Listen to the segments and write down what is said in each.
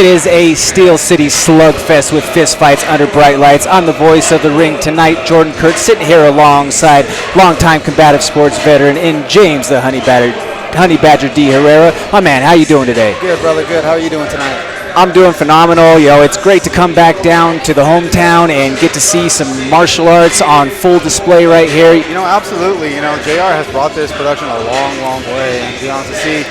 It is a Steel City slugfest with fistfights under bright lights. On the voice of the ring tonight, Jordan Kurtz sitting here alongside longtime combative sports veteran in James the Honey Badger D. Herrera. My man, how you doing today? Good, brother, good. How are you doing tonight? I'm doing phenomenal. You know, it's great to come back down to the hometown and get to see some martial arts on full display right here. You know, absolutely. You know, JR has brought this production a long, long way. And to be honest, to see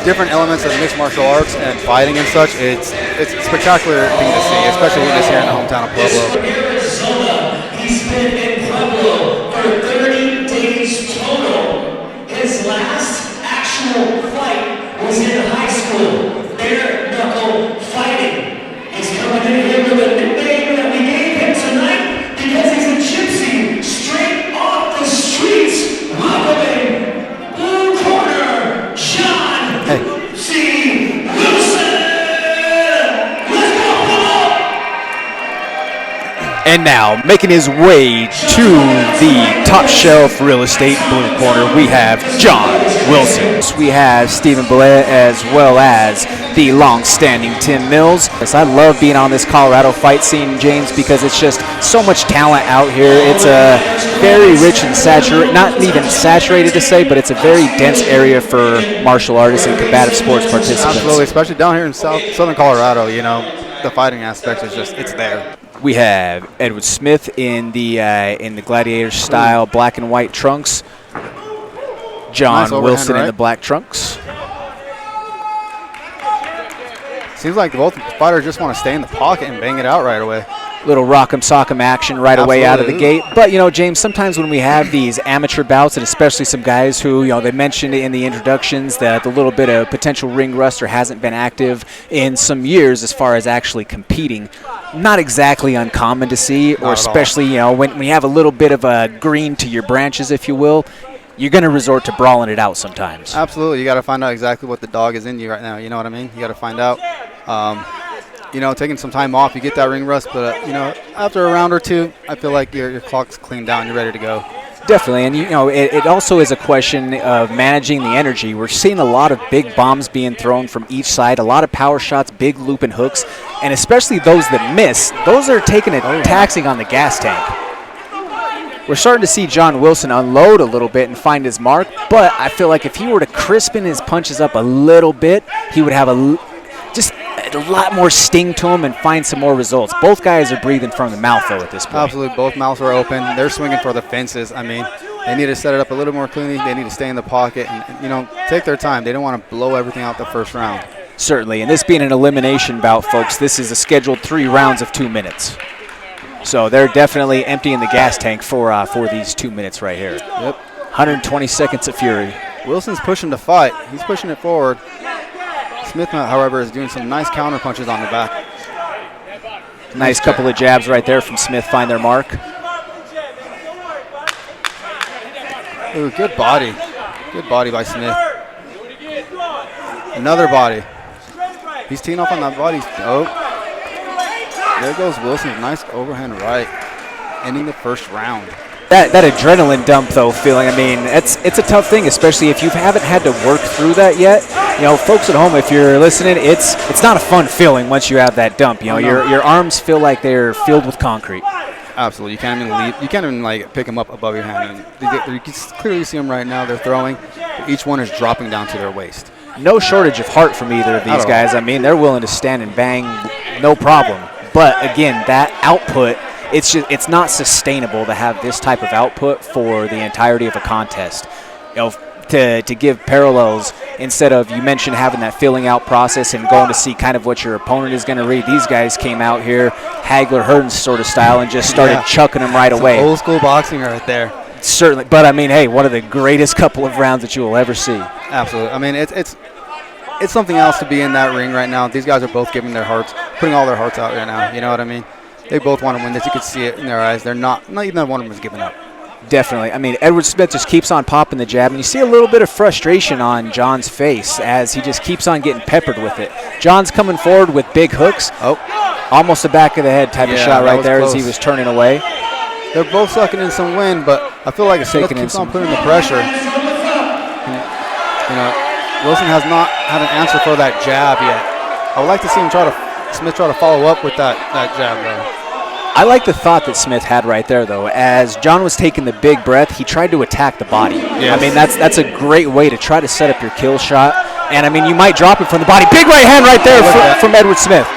different elements of mixed martial arts and fighting and such, it's a spectacular thing to see, especially when it's here in the hometown of Pueblo. Arizona. He's been in Pueblo for 30 days total. His last actual fight was in high school. Bare knuckle fighting. He's coming in here with a nickname that we gave him tonight because he's a gypsy straight off the streets. Welcoming blue corner, John C. Wilson. Let's go, Pueblo! And now, making his way to the top shelf real estate blue corner, we have John Wilson. We have Stephen Belay as well as the long-standing Tim Mills. Yes, I love being on this Colorado fight scene, James, because it's just so much talent out here. It's a very rich and saturated, not even saturated to say, but it's a very dense area for martial artists and combative sports participants. Absolutely, especially down here in southern Colorado, you know, the fighting aspect is just, it's there. We have Edward Smith in the gladiator style black and white trunks. John Wilson in the black trunks. Seems like both fighters just want to stay in the pocket and bang it out right away. Little rock'em sock'em action right away out of the gate. But, you know, James, sometimes when we have these amateur bouts, and especially some guys who, you know, they mentioned in the introductions that the little bit of potential ring rust or hasn't been active in some years as far as actually competing, not exactly uncommon to see, or especially, you know, when you have a little bit of a green to your branches, if you will, you're going to resort to brawling it out sometimes. Absolutely. You got to find out exactly what the dog is in you right now. You know what I mean? You got to find out. You know, taking some time off, you get that ring rust, but, you know, after a round or two, I feel like your clock's cleaned down, you're ready to go. Definitely, and, you know, it also is a question of managing the energy. We're seeing a lot of big bombs being thrown from each side, a lot of power shots, big looping hooks, and especially those that miss, those are taking a taxing on the gas tank. We're starting to see John Wilson unload a little bit and find his mark, but I feel like if he were to crispen his punches up a little bit, he would have just a lot more sting to him and find some more results. Both guys are breathing from the mouth, though, at this point. Absolutely. Both mouths are open. They're swinging for the fences. I mean, they need to set it up a little more cleanly. They need to stay in the pocket and, you know, take their time. They don't want to blow everything out the first round. Certainly. And this being an elimination bout, folks, this is a scheduled 3 rounds of 2 minutes. So they're definitely emptying the gas tank for these 2 minutes right here. Yep. 120 seconds of fury. Wilson's pushing to fight. He's pushing it forward. Smith, however, is doing some nice counter punches on the back. Nice couple of jabs right there from Smith, find their mark. Ooh, good body. Good body by Smith. Another body. He's teeing off on that body. Oh. There goes Wilson's nice overhand right, ending the first round. That adrenaline dump, though, feeling, I mean, it's a tough thing, especially if you haven't had to work through that yet. You know, folks at home, if you're listening, it's not a fun feeling once you have that dump. You know, your arms feel like they're filled with concrete. Absolutely. You can't even like pick them up above your hand. And you can clearly see them right now. They're throwing. Each one is dropping down to their waist. No shortage of heart from either of these guys. I mean, they're willing to stand and bang, no problem. But again, that output, it's not sustainable to have this type of output for the entirety of a contest. You know, to give parallels, instead of, you mentioned having that filling out process and going to see kind of what your opponent is going to read, these guys came out here Hagler-Hearns sort of style and just started chucking them right away. Old school boxing right there. Certainly, but I mean, hey, one of the greatest couple of rounds that you will ever see. Absolutely. I mean, it's something else to be in that ring right now. These guys are both giving their hearts, putting all their hearts out right now. You know what I mean? They both want to win this. You can see it in their eyes. They're not even one of them is giving up. Definitely. I mean, Edward Smith just keeps on popping the jab, and you see a little bit of frustration on John's face as he just keeps on getting peppered with it. John's coming forward with big hooks. Oh, almost a back of the head type of shot right there as he was turning away. They're both sucking in some wind, but I feel like Smith keeps on putting the pressure. You know, Wilson has not had an answer for that jab yet. I would like to see him try to Smith tried to follow up with that jab there. I like the thought that Smith had right there, though. As John was taking the big breath, he tried to attack the body. Yes. I mean, that's a great way to try to set up your kill shot. And, I mean, you might drop it from the body. Big right hand right there from Edward Smith.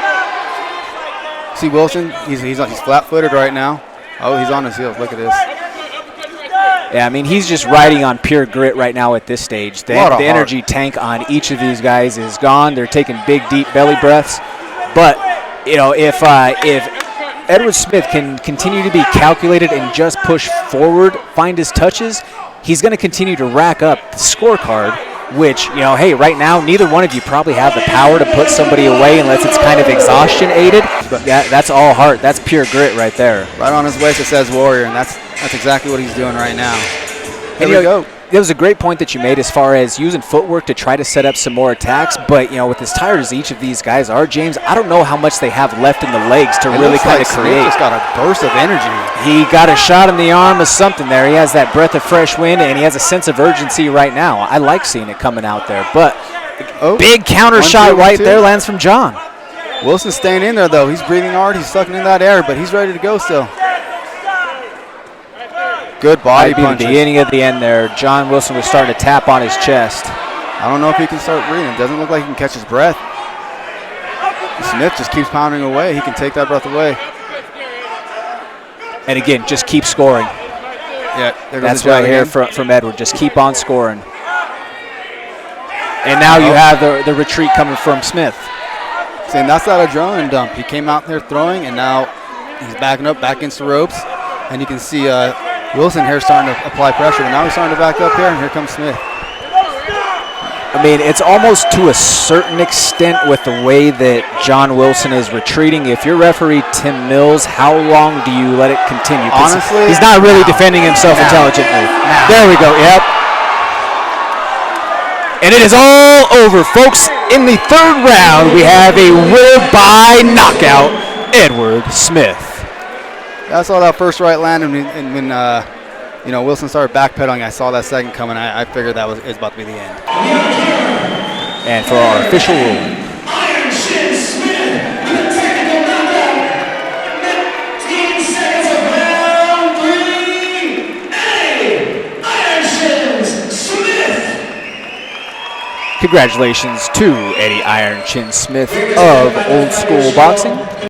See Wilson? He's flat-footed right now. Oh, he's on his heels. Look at this. Yeah, I mean, he's just riding on pure grit right now at this stage. The energy tank on each of these guys is gone. They're taking big, deep belly breaths. But, you know, if Edward Smith can continue to be calculated and just push forward, find his touches, he's going to continue to rack up the scorecard, which, you know, hey, right now, neither one of you probably have the power to put somebody away unless it's kind of exhaustion aided. But that's all heart. That's pure grit right there. Right on his waist it says Warrior, and that's exactly what he's doing right now. Here we go. It was a great point that you made as far as using footwork to try to set up some more attacks. But, you know, with as tired as each of these guys are, James, I don't know how much they have left in the legs to really kind of create. Smith just got a burst of energy. He got a shot in the arm of something there. He has that breath of fresh wind, and he has a sense of urgency right now. I like seeing it coming out there. But big counter shot right there lands from John. Wilson's staying in there, though. He's breathing hard. He's sucking in that air, but he's ready to go still. Good body punches. The beginning of the end there. John Wilson was starting to tap on his chest. I don't know if he can start breathing. Doesn't look like he can catch his breath. Smith just keeps pounding away. He can take that breath away. And again, just keep scoring. Yeah, that's what I hear from Edward. Just keep on scoring. And now you have the retreat coming from Smith. See, and that's that adrenaline dump. He came out there throwing, and now he's backing up back against the ropes. And you can see Wilson here starting to apply pressure. And now he's starting to back up here, and here comes Smith. I mean, it's almost to a certain extent with the way that John Wilson is retreating. If you're referee Tim Mills, how long do you let it continue? Honestly, he's not really defending himself intelligently. There we go. Yep. And it is all over, folks. In the third round, we have a winner by knockout, Edward Smith. I saw that first right land, and when Wilson started backpedaling, I saw that second coming. I figured that was about to be the end. And for our official ruling, Iron Shin Smith with a technical knockout. 15 seconds of round 3. Eddy Iron Shin Smith. congratulations to Eddy Iron Chin Smith of Old School Boxing.